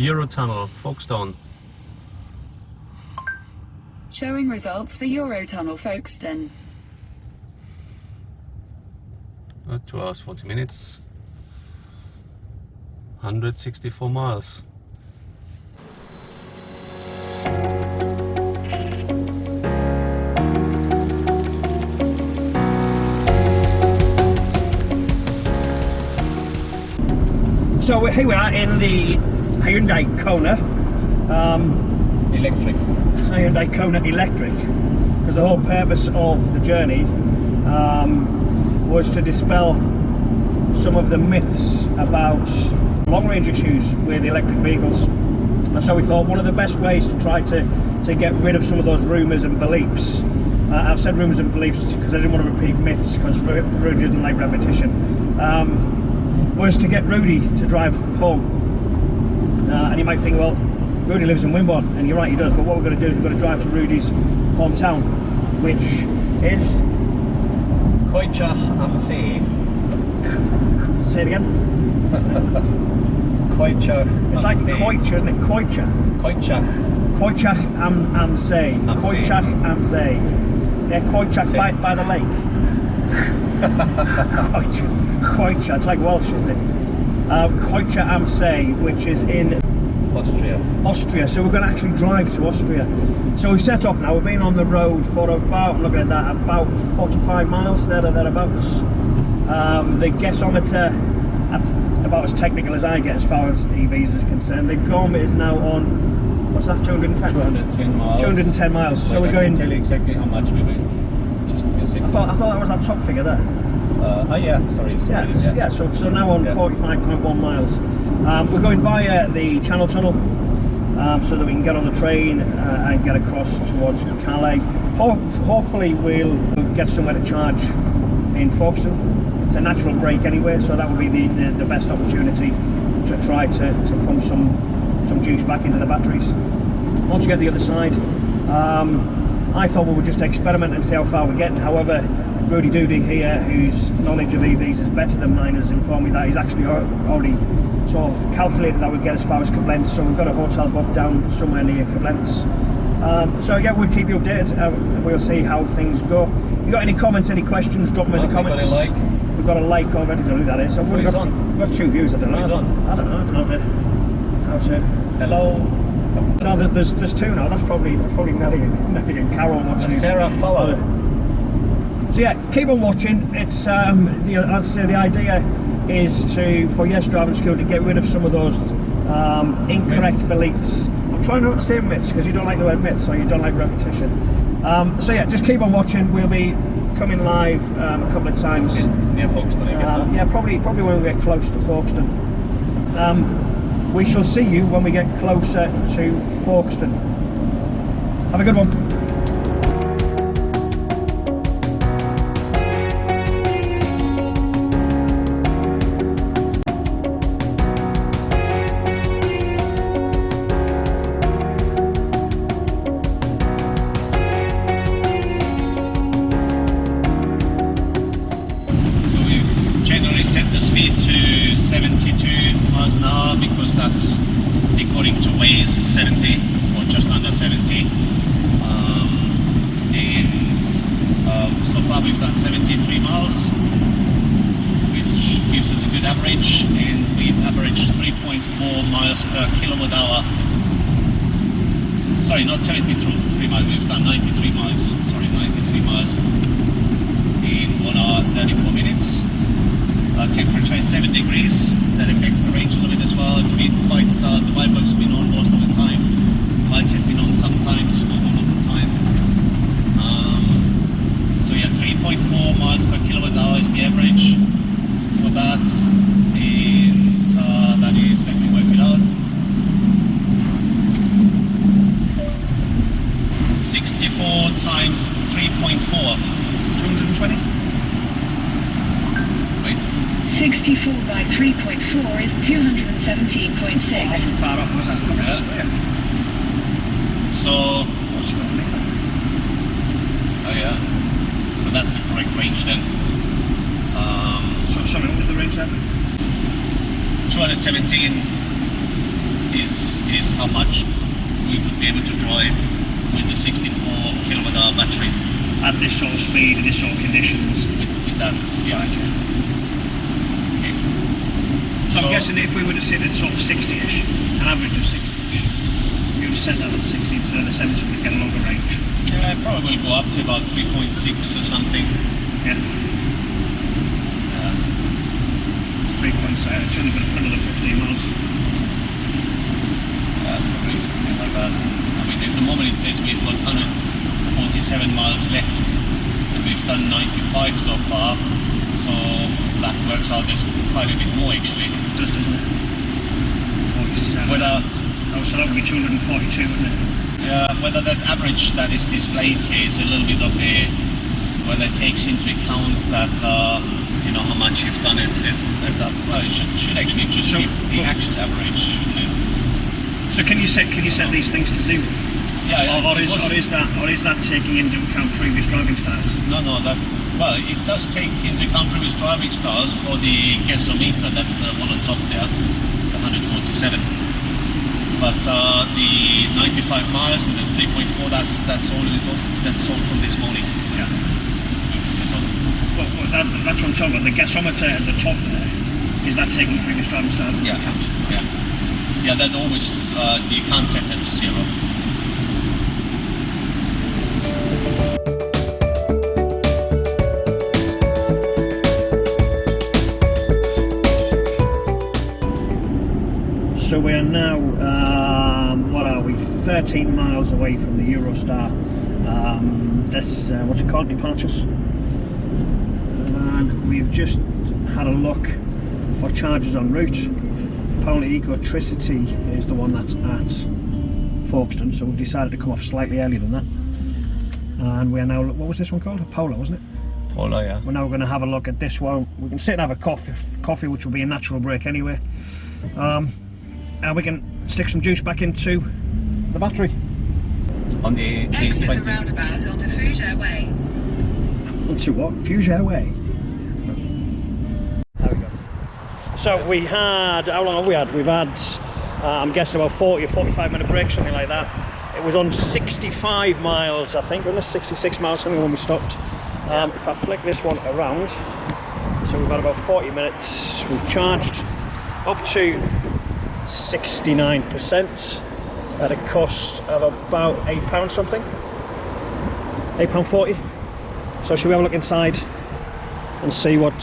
Eurotunnel, Folkestone. Showing results for Eurotunnel, Folkestone. 2 hours 40 minutes. 164 miles. So here we are in the Hyundai Kona Electric. Hyundai Kona Electric, because the whole purpose of the journey was to dispel some of the myths about long-range issues with electric vehicles. And so we thought one of the best ways to try to get rid of some of those rumours and beliefs, I've said rumours and beliefs because I didn't want to repeat myths, because Ruedi doesn't like repetition, was to get Ruedi to drive home. And you might think, well, Ruedi lives in Wimborne, and you're right, he does, but what we're going to do is we're going to drive to Ruedi's hometown, which is... Keutschach am See. Say it again. Keutschach. It's like Keutschach, isn't it? Keutschach. Keutschach. Keutschach am See. Keutschach am See. Yeah, Keutschach by the lake. Keutschach, it's like Welsh, isn't it? Keutschach am See, which is in Austria. So we're going to actually drive to Austria. So we've set off now. We've been on the road for about, I'm looking at that, about 45 miles there or thereabouts. The gasometer, about as technical as I get as far as EVs is concerned. The GOM is now on, what's that, 210? 210 miles. 210 miles. So we're going... I can tell you exactly how much we went. I thought that was that top figure there. Yeah, sorry. Yeah, so now on 45.1 miles. We're going via the Channel Tunnel, so that we can get on the train and get across towards Calais. Hopefully we'll get somewhere to charge in Folkestone. It's a natural break anyway, so that will be the best opportunity to try to pump some juice back into the batteries. Once you get the other side, I thought we would just experiment and see how far we're getting. However, Ruedi Doody here, whose knowledge of EVs is better than mine, has informed me that he's actually already sort of calculated that we'd get as far as Koblenz, so we've got a hotel booked down somewhere near Koblenz. So yeah, we'll keep you updated. We'll see how things go. If you got any comments, any questions, drop them in the comments. We've got a like already, don't know who that is. So we've got 2 views, I don't know. I don't know how to... Hello. No, there's 2 now. That's probably Nelly and Carol watching. Sarah follow. So yeah, keep on watching. It's as I say, the idea is for Yes Driving School to get rid of some of those incorrect beliefs. I'm trying not to say myths because you don't like the word myths, or you don't like repetition. So yeah, just keep on watching. We'll be coming live a couple of times. Near Folkestone, yeah, probably when we get close to Folkestone. We shall see you when we get closer to Folkestone. Have a good one. 73 miles, which gives us a good average, and we've averaged 3.4 miles per kilowatt hour. Sorry, not 73 miles, we've done 93 miles, sorry, 93 miles in 1 hour 34 minutes. Temperature is 7 degrees, that affects the range a little bit as well. It's been quite, the Viper's been on most of the time, lights have been on sometimes, not all of the time. So yeah, 3.4 miles per kilowatt hour is the average for that, and that is, let me work it out, 64 times 3.4, 220? Wait. 64 by 3.4 is 217.6. Far off, was that? Yeah. So, oh yeah, so that's the correct range then. Sorry, what was the range then? 217 is is how much we would be able to drive with the 64 kilowatt-hour battery. At this sort of speed, in this sort of conditions. With that, yeah. Right. Okay. So I'm guessing if we were to sit at sort of 60-ish, an average of 60-ish, you would set that at 60 instead of 70 to get a longer range. Yeah, probably go up to about 3.6 or something. Yeah. 3.7, it's only going to put another 15 miles. Probably something like that. I mean, at the moment it says we've got 147 miles left, and we've done 95 so far, so that works out as quite a bit more actually. It does, doesn't it? 47. Whether, so that would be 242, wouldn't it? whether that average that is displayed here is a little bit of a, whether it takes into account that, you know, how much you've done it at that, well, it should actually just be the actual average, shouldn't it? So can you set these things to zero? Yeah, or is that taking into account previous driving styles? No, well, it does take into account previous driving styles for the gasometer. That's the one on top there, the 147. But the 95 miles and the 3.4, that's all from this morning. Yeah. Well, that's what I'm talking about. The gasometer at the top there, is that taking previous driving styles into account? Yeah, that always, you can't set that to zero. So we are now, what are we, 13 miles away from the Eurostar. This, what's it called, departures? And we've just had a look for charges en route. Apparently Ecotricity is the one that's at Folkestone, so we've decided to come off slightly earlier than that. And we are now, what was this one called? A Polo, wasn't it? Polo, yeah. We're now going to have a look at this one. We can sit and have a coffee, which will be a natural break anyway. And we can stick some juice back into the battery. On the Exit the roundabout onto Peugeot Way. Onto what? Peugeot Way. There we go. So we had, how long have we had? We've had, I'm guessing about 40 or 45 minute break, something like that. It was on 65 miles, I think, wasn't it? 66 miles, something when we stopped. If I flick this one around, so we've had about 40 minutes. We've charged up to 69% at a cost of about £8 something, £8.40. So should we have a look inside and see what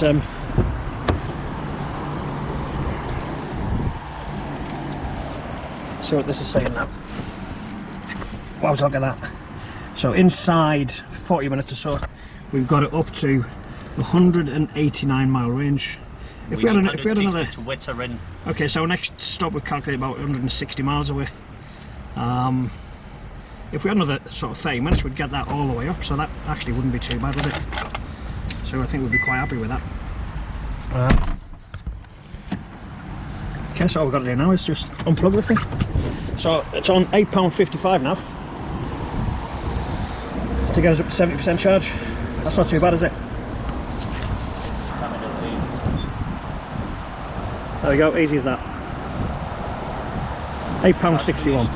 this is saying now. Wow, look at that. So inside 40 minutes or so, we've got it up to 189 mile range. If we had another to Wetteren. Okay, so next stop we calculate about 160 miles away. If we had another sort of 30 minutes, we'd get that all the way up, so that actually wouldn't be too bad, would it? So I think we'd be quite happy with that. Okay, so all we've got to do now is just unplug the thing. So it's on £8.55 now to get us up to 70% charge. That's not too bad, is it? There we go, easy as that. £8.61.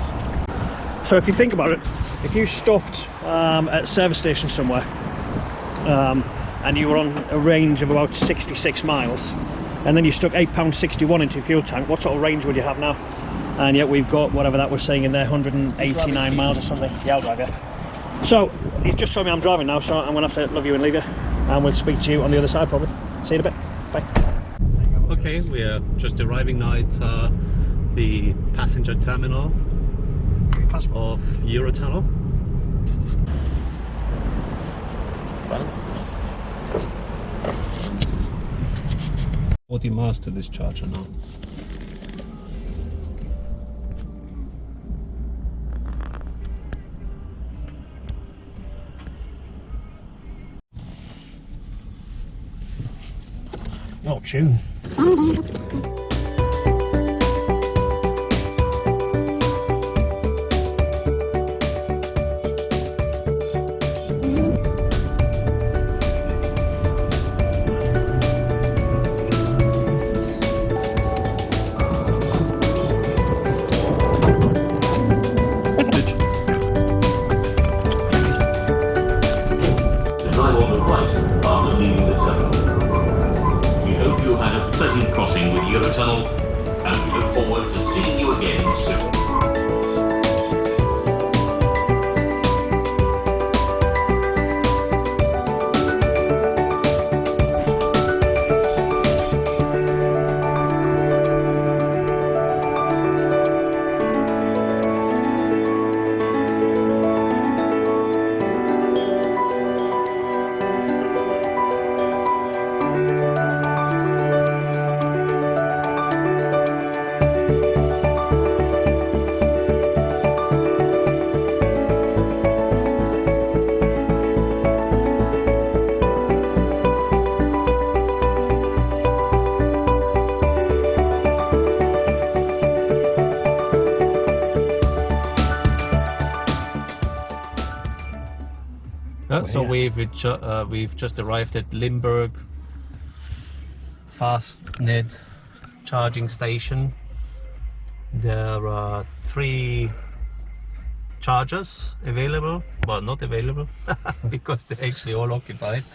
So if you think about it, if you stopped at a service station somewhere and you were on a range of about 66 miles and then you stuck £8.61 into your fuel tank, what sort of range would you have now? And yet we've got whatever that was saying in there, 189 miles or something. Yeah, I'll drive you. So he's just told me I'm driving now, so I'm going to have to love you and leave you, and we'll speak to you on the other side probably. See you in a bit. Bye. Okay, we are just arriving now at the passenger terminal of Eurotunnel. Well, 40 miles to this charger now. Oh, tune. twice after leaving the tunnel. We hope you had a pleasant crossing with Eurotunnel, and we look forward to seeing you again soon. So we've just arrived at Limburg Fastnet charging station. There are 3 chargers available. Well, not available because they're actually all occupied.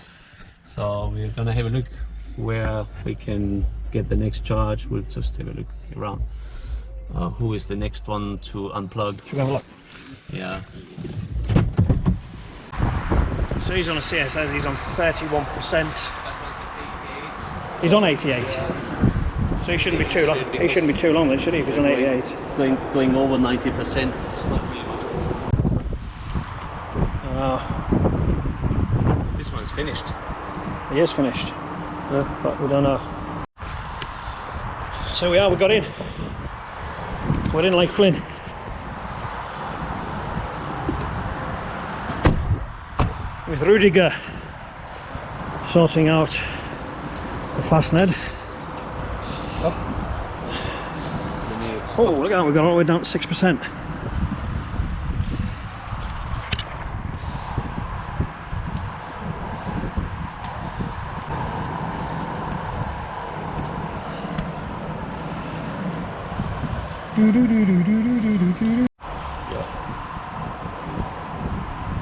So we're gonna have a look where we can get the next charge. We'll just have a look around. Who is the next one to unplug? Should we have a look? Yeah. So he's on a CSS, he's on 31%. He's on 88. So he shouldn't be too long. He shouldn't be too long then, should he? If he's on 88. Going over 90%. It's not really much. This one's finished. He is finished. But we don't know. So we got in. We're in Lake Flynn. With Rudiger sorting out the Fastnet. Oh, look at that, we've gone all the way down to 6%.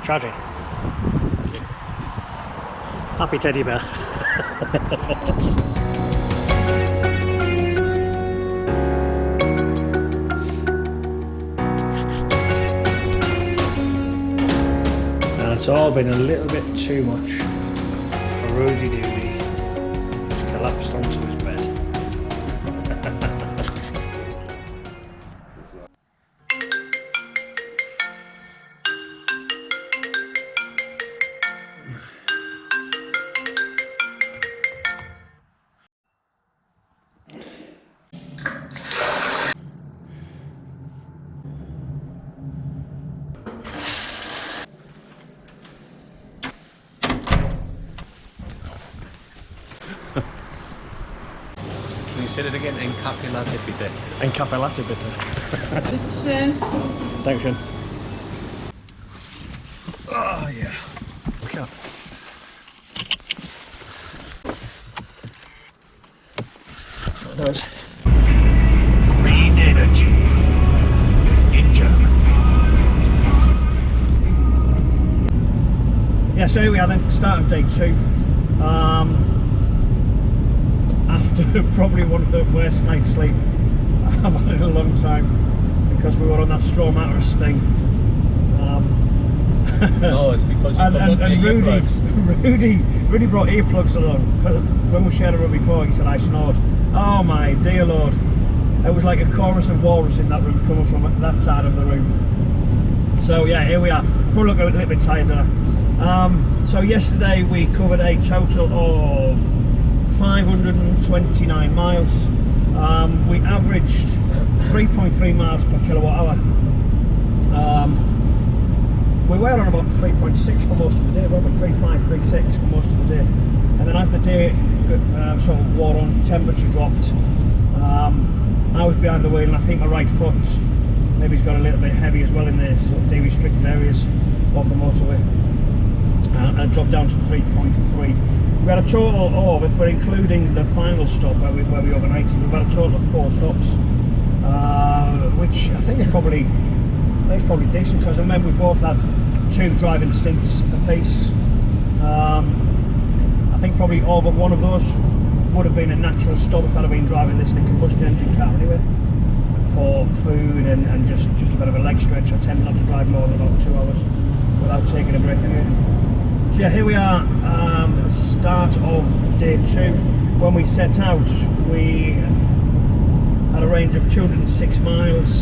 Charging. Happy teddy bear. Now it's all been a little bit too much for Ruedi Doody. He's collapsed onto his bed. Can you say it again? Encapsulate bitte. Encapsulate bitte. Dankeschön. Oh yeah. Look out. That does. Green energy. In German. Yeah, so here we are then, start of day 2. After probably one of the worst night's sleep I've had in a long time, because we were on that straw mattress thing. No, it's because you forgot the earplugs. Ruedi brought earplugs along. When we shared a room before, he said I snored. Oh my dear Lord. It was like a chorus of walrus in that room coming from that side of the room. So yeah, here we are. Probably look a little bit tired there. So yesterday we covered a total of 529 miles. We averaged 3.3 miles per kilowatt hour. We were on about 3.6 for most of the day, weren't we? 3.5, 3.6 for most of the day. And then as the day sort of wore on, temperature dropped. I was behind the wheel, and I think my right foot maybe has got a little bit heavy as well in the sort of day-restricted areas of the motorway. And dropped down to 3.3. We had a total of, if we're including the final stop where we overnighted, we've had a total of 4 stops, which I think is probably decent, because I remember we both had 2 driving stints apiece. think probably all but one of those would have been a natural stop if I'd have been driving this in a combustion engine car anyway, for food and just a bit of a leg stretch. I tend not to drive more than about 2 hours without taking a break anyway. So yeah, here we are, start of day 2. When we set out, we had a range of 206 miles.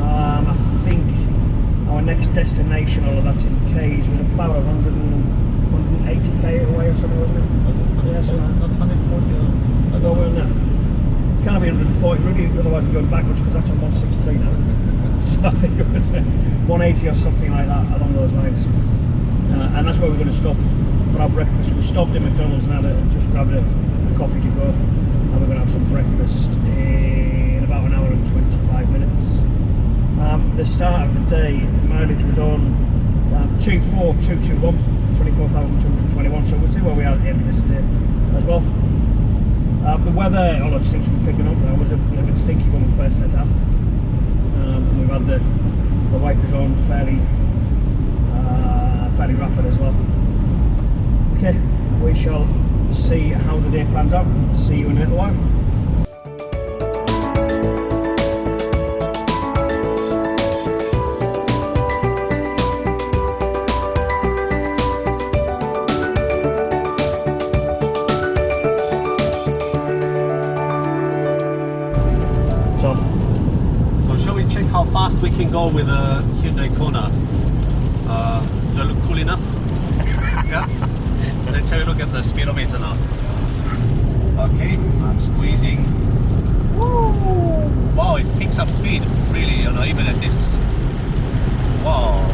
I think our next destination, all of that's in K's, was about 180k away or something, wasn't it? Yeah, Not 140. Nowhere in there. Can't be 140 really, otherwise we're going backwards because that's on 163 now. So I think it was 180 or something like that along those lines. And that's where we're going to stop for our breakfast. We stopped in McDonald's and just grabbed a coffee to go, and we're going to have some breakfast in about an hour and 25 minutes. The start of the day, mileage was on 24221, 24,221, so we'll see where we are at the end of this day as well. The weather, although it seems to be picking up now, was a little bit stinky when we first set out. We've had the wipers on fairly rapid as well. Okay, we shall see how the day plans out. See you in a little while. So shall we check how fast we can go with a Hyundai Kona? Do I look cool enough? Yeah? Let's have a look at the speedometer now. Okay, I'm squeezing. Woo! Wow, it picks up speed, really, you know, even at this. Wow.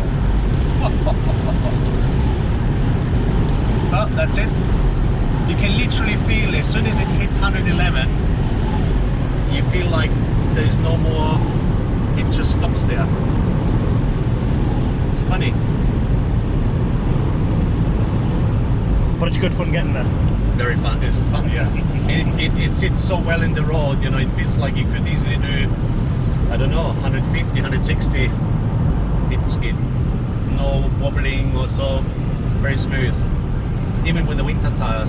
Oh, that's it. You can literally feel, as soon as it hits 111, you feel like there's no more, it just stops there. It's funny. But it's good fun getting there. Very fun, it's fun, yeah. It sits so well in the road, you know, it feels like you could easily do, I don't know, 150, 160. No wobbling or so, very smooth. Even with the winter tires,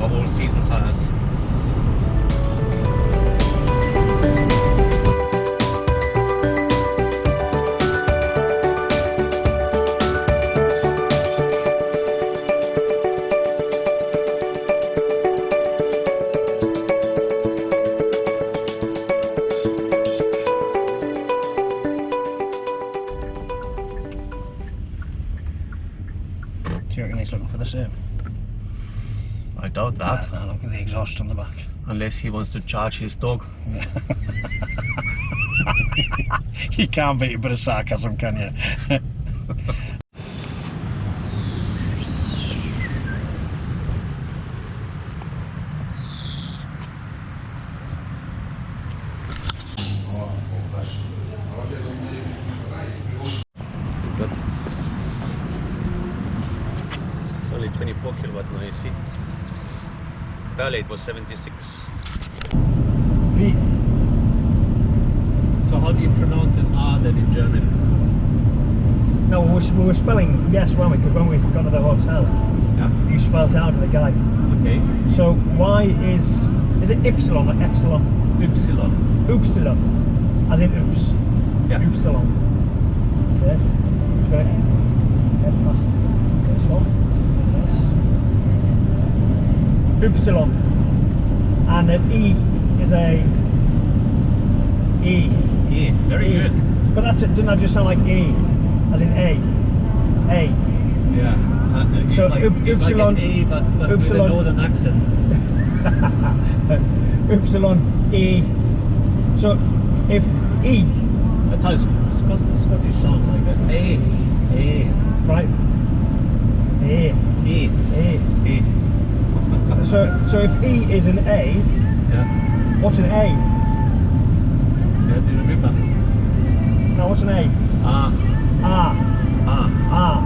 or all season tires. Do you reckon he's looking for the same? I doubt that. No, look at the exhaust on the back. Unless he wants to charge his dog. You can't beat a bit of sarcasm, can you? Good. It's only 24 kilowatt now, you see. Earlier it was 76. So how do you pronounce an R then in German? No, we were spelling yes, weren't we? Because when we got to the hotel, Yeah. you spelled it out to the guy. Okay. So Y is it Ypsilon or Epsilon? Ypsilon. Upsilon, as in oops. Yeah. Upsilon. Okay. Great. Head past this one. Yes. Upsilon. And an E is a E. Yeah, very good. But doesn't that just sound like E? As in A. A. Yeah. It's So like, it's like Ypsilon, an A but with a northern accent. Ypsilon E. So if E, That's how Scottish sound like that. A. right? A. A. So if E is an A, Yeah. what's an A? Yeah, do you remember? Now what's an A? Ah. R.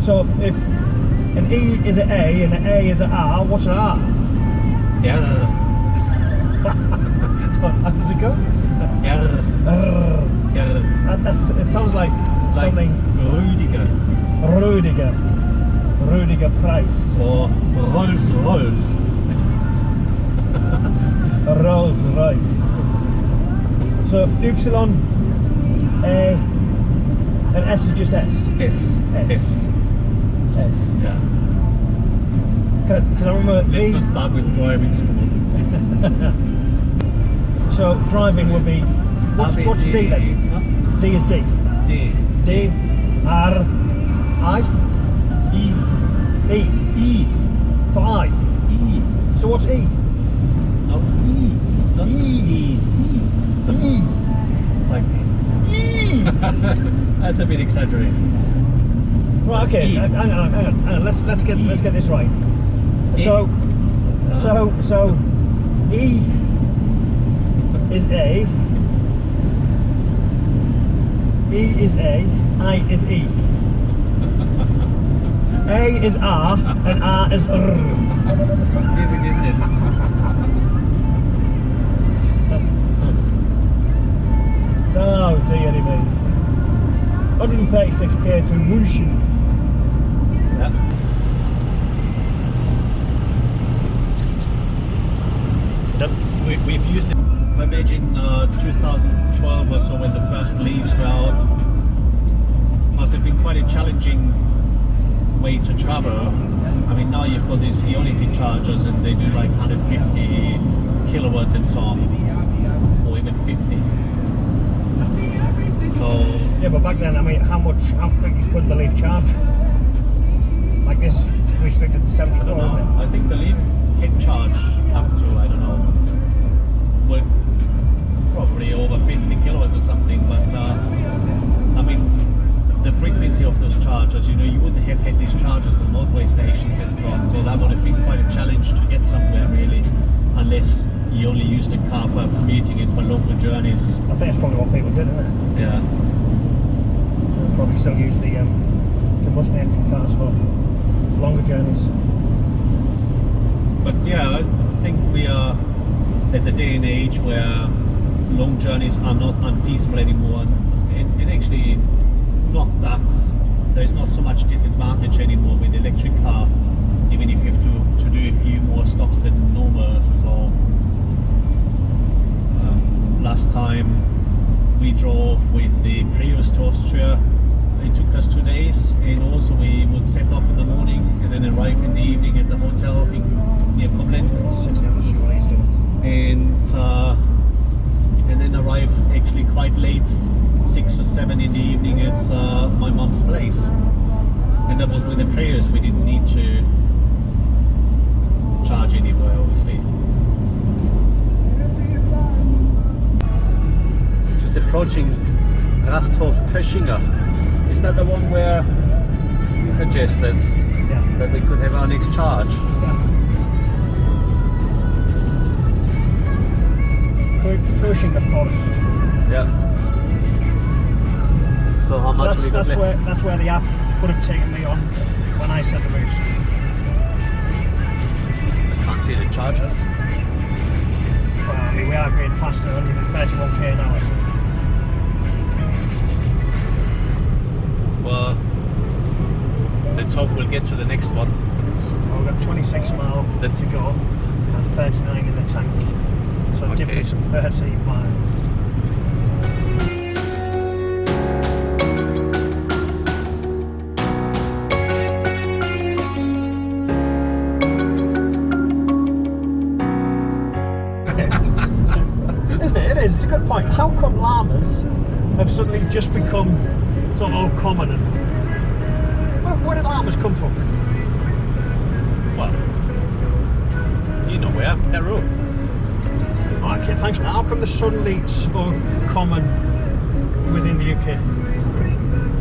So if an E is an A and an A is an R, what's an R? Yeah. How does it go? Yeah. It sounds like something. Rudiger. Rudiger. Rudiger Price. Or Rolls Royce. Rolls Royce. So Y, A, and S is just S. S. S. S. Yeah. Because I remember Let's E. not start with driving school. So driving would be. What's D then? Huh? D is D. D. D. R. I. E. E. E. For I. E. So what's E? No, E. Not E. E. Like E. That's a bit exaggerated. Right. Okay. E. Hang on. Let's get this right. E. So E is A. E is A. I is E. A is R and R is R. It's confusing, isn't it? Oh dear me. 136k to München. Yeah. We've used it, I imagine, 2012 or so when the first Leafs were out. Must have been quite a challenging way to travel. I mean, now you've got these Ionity chargers and they do like 150 kilowatt and so on, or even 50. So Yeah, but back then, I mean, how quickly could the Leaf charge? Like this, restricted to 74, I don't know. isn't it? I think the Leaf can charge up to, I don't know, well, probably over 50 kilowatts or something. But I mean, the frequency of those chargers, you know, you wouldn't have had these chargers on motorway stations and so on. So that would have been quite a challenge to get somewhere really, unless you only used a car for commuting it for local journeys. I think that's probably what people did, isn't it? Yeah. They'll probably still use the combustion engine cars for longer journeys. But yeah, I think we are at the day and age where long journeys are not unfeasible anymore, and actually not that there's not so much disadvantage anymore with the electric car, even if you have to do a few more stops than normal. So last time we drove with the Prius to Austria, it took us 2 days, and also we would set off in the morning and then arrive in the evening at the hotel near Koblenz, 6 hours, you want to and then arrive actually quite late, 6 or 7 in the evening at my mom's place. And that was with the Prius. We didn't need to charge anywhere, obviously. Just approaching Rasthof Köchinger. Is that the one where you suggested that we could have our next charge? Köchinger Forest. Yeah. So how much we got left? That's where the app would have taken me on when I set the route. I can't see the chargers. Well, I mean, we are going faster, 131k an hour. So. Well, let's hope we'll get to the next one. Well, we've got 26 miles to go and 39 in the tank. So Okay. difference of 13 miles. Isn't it? It is. It's a good point. How come llamas have suddenly just become sort of common? And where did llamas come from? Well, you know where? Peru. Okay, thanks for that. How come they're suddenly so common within the UK? Do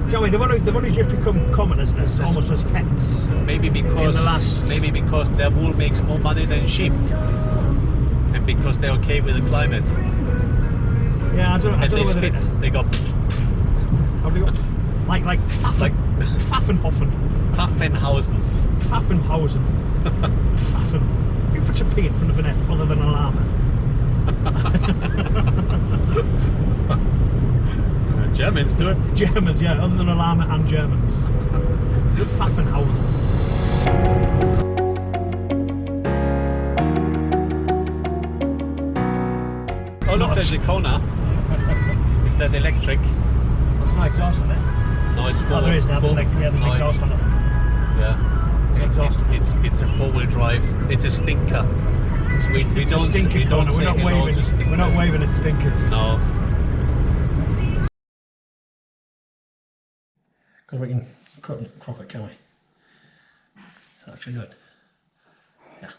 you know what I mean? They've only just become common as almost as pets. Maybe because their wool makes more money than sheep, and because they're okay with the climate. Yeah, I don't know they whether spit. They go. How do you go? Like Pfaffenhofen. Pfaffenhausen. Pfaffenhausen. Pfaffen. You put your P in front of an F other than a llama. Germans do it. Germans, yeah, other than a llama and Germans. Pfaffenhausen. electric. There's no exhaust on it. No, it's Oh, there is now. There's exhaust on it. Yeah. It's a 4-wheel drive. It's a stinker. We don't stinker corner. say hello to stinkers. We're not waving at stinkers. No. Because we can crop it, can we? It's actually good. Yeah.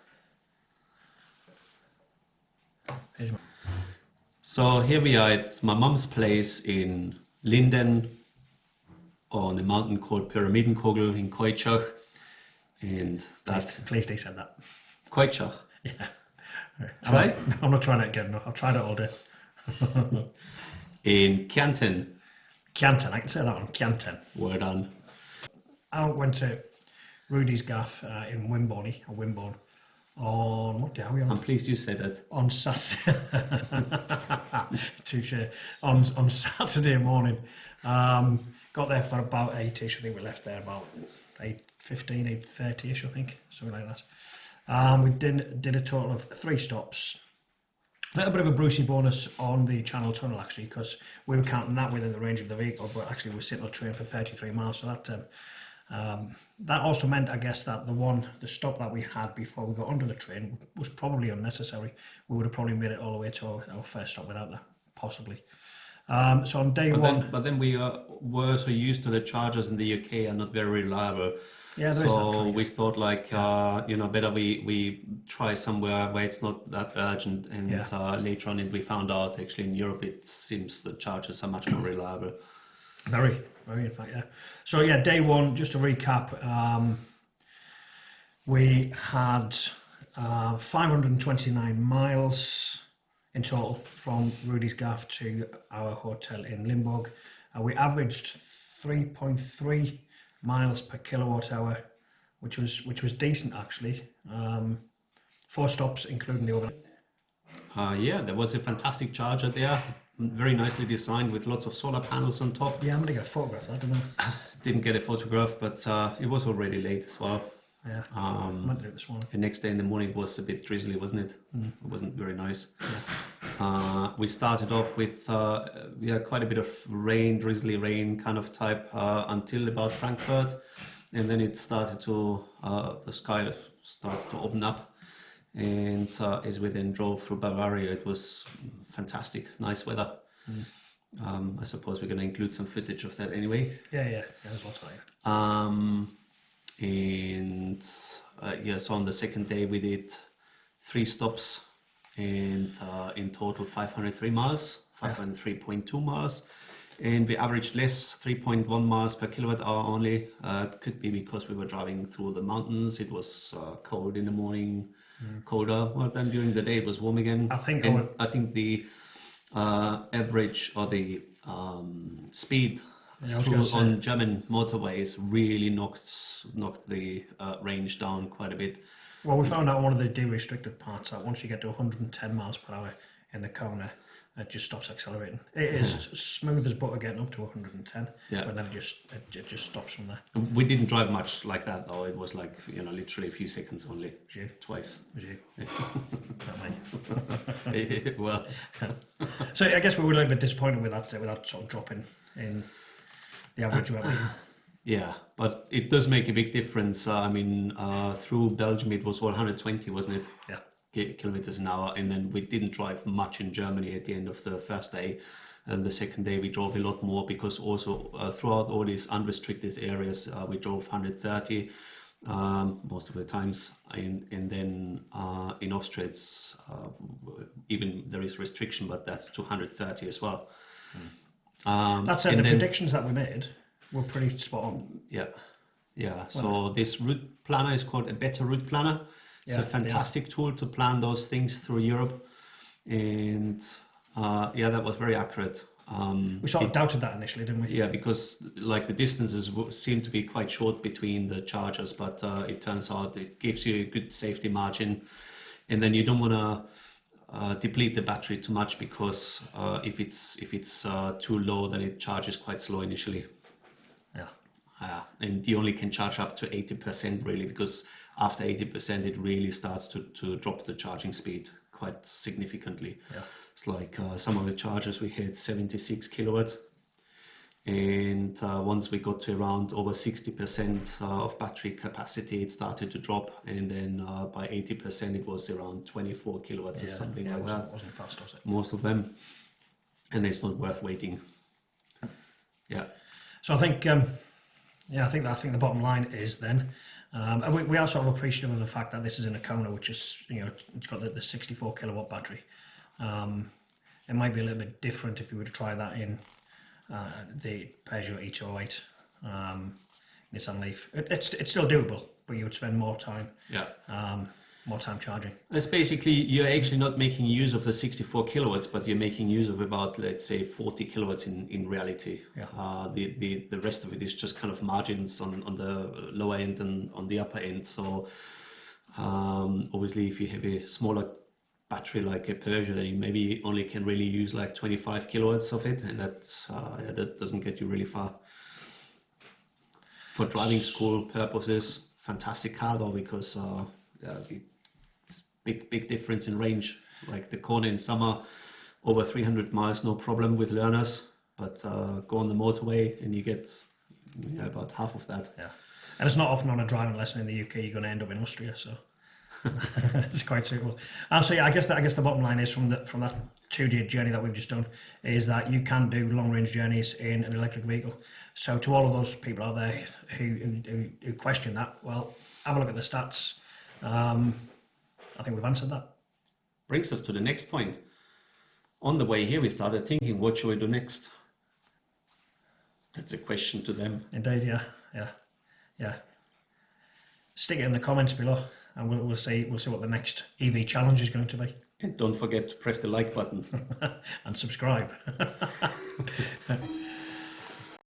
Here's my... So here we are at my mum's place in Linden on a mountain called Pyramidenkogel in Keutschach. And that's Please they said that. Keutschach. Yeah. Try? I'm not trying it again. No, I've tried it all day. In Kärnten. Kärnten, I can say that one. Kärnten. Well done. I went to Ruedi's gaff in Wimborne on what day are we on? I'm pleased you said that. On Saturday. Touche. On Saturday morning. Got there for about 8ish. I think we left there about 8:15, 8:30ish. I think, something like that. We did a total of 3 stops. A little bit of a Brucey bonus on the Channel Tunnel actually, because we were counting that within the range of the vehicle, but actually we're sitting on a train for 33 miles, so that also meant, I guess, that the stop that we had before we got under the train was probably unnecessary. We would have probably made it all the way to our first stop without that, possibly. So on day one... But then we were so used to the chargers in the UK are not very reliable. Yeah, there is that so kind. we thought like, better we try somewhere where it's not that urgent. And later on we found out actually in Europe it seems the chargers are much more reliable. Very in fact, yeah. So yeah, day one, just to recap, we had 529 miles in total from Ruedi's gaff to our hotel in Limburg. We averaged 3.3 miles per kilowatt hour, which was decent actually. 4 stops including the overnight. Yeah, there was a fantastic charger there, very nicely designed with lots of solar panels on top. Yeah, I'm gonna get a photograph. I don't know. Didn't get a photograph, but it was already late as well. Yeah, I meant to do it this morning. The next day in the morning it was a bit drizzly, wasn't it? It wasn't very nice. Yeah. We started off with quite a bit of rain, drizzly rain kind of type until about Frankfurt, and then it started to the sky started to open up, and as we then drove through Bavaria, it was fantastic, nice weather. I suppose we're going to include some footage of that anyway. Yeah, there's lots of it. And so on the second day we did 3 stops, and in total 503 miles, 503.2 miles, and we averaged less, 3.1 miles per kilowatt hour only. It could be because we were driving through the mountains. It was cold in the morning, colder. Well, then during the day it was warm again. I think the average or the speed on German motorways really knocked the range down quite a bit. Well, we found out one of the de-restricted parts that once you get to 110 miles per hour in the Kona, it just stops accelerating. It is smooth as butter getting up to 110, but then it just stops from there. We didn't drive much like that though. It was like literally a few seconds only. Twice. Not me. Well. So I guess we were a little bit disappointed with that sort of drop in the average weather. Yeah, but it does make a big difference. I mean, through Belgium it was 120, wasn't it? Yeah. Kilometers an hour, and then we didn't drive much in Germany at the end of the first day. And the second day we drove a lot more, because also throughout all these unrestricted areas we drove 130 most of the times, and then in Austria it's even there is restriction, but that's to 130 as well. That said, the predictions that we made were pretty spot on. Yeah. So this route planner is called a better route planner. It's a fantastic tool to plan those things through Europe, and that was very accurate. We sort of doubted that initially, didn't we? Yeah, because like the distances seem to be quite short between the chargers, but it turns out it gives you a good safety margin, and then you don't want to deplete the battery too much, because if it's too low, then it charges quite slow initially. And you only can charge up to 80% really, because after 80% it really starts to drop the charging speed quite significantly. It's like some of the chargers we had 76 kilowatt, and once we got to around over 60% of battery capacity, it started to drop, and then by 80% it was around 24 kilowatts or something like that. It wasn't fast, was it? Most of them, and it's not worth waiting. Yeah. So I think, I think the bottom line is then, and we are sort of appreciative of the fact that this is in a Kona, which is, it's got the 64 kilowatt battery. It might be a little bit different if you were to try that in the Peugeot E208, Nissan Leaf. It's still doable, but you would spend more time. Yeah. More time charging. That's basically, you're actually not making use of the 64 kilowatts, but you're making use of about, let's say, 40 kilowatts in reality. Yeah. The rest of it is just kind of margins on the lower end and on the upper end. So obviously, if you have a smaller battery like a Peugeot, then you maybe only can really use like 25 kilowatts of it, and that doesn't get you really far. For driving school purposes, fantastic car though, because big difference in range. Like the Kona in summer, over 300 miles, no problem with learners, but go on the motorway and you get about half of that. Yeah, and it's not often on a driving lesson in the UK you're going to end up in Austria, so it's quite suitable. So yeah, I guess the bottom line is from that 2-day journey that we've just done is that you can do long range journeys in an electric vehicle. So to all of those people out there who question that, well, have a look at the stats. I think we've answered that. Brings us to the next point. On the way here, we started thinking, what should we do next? That's a question to them. Indeed, yeah. Stick it in the comments below, and we'll see what the next EV challenge is going to be. And don't forget to press the like button. And subscribe.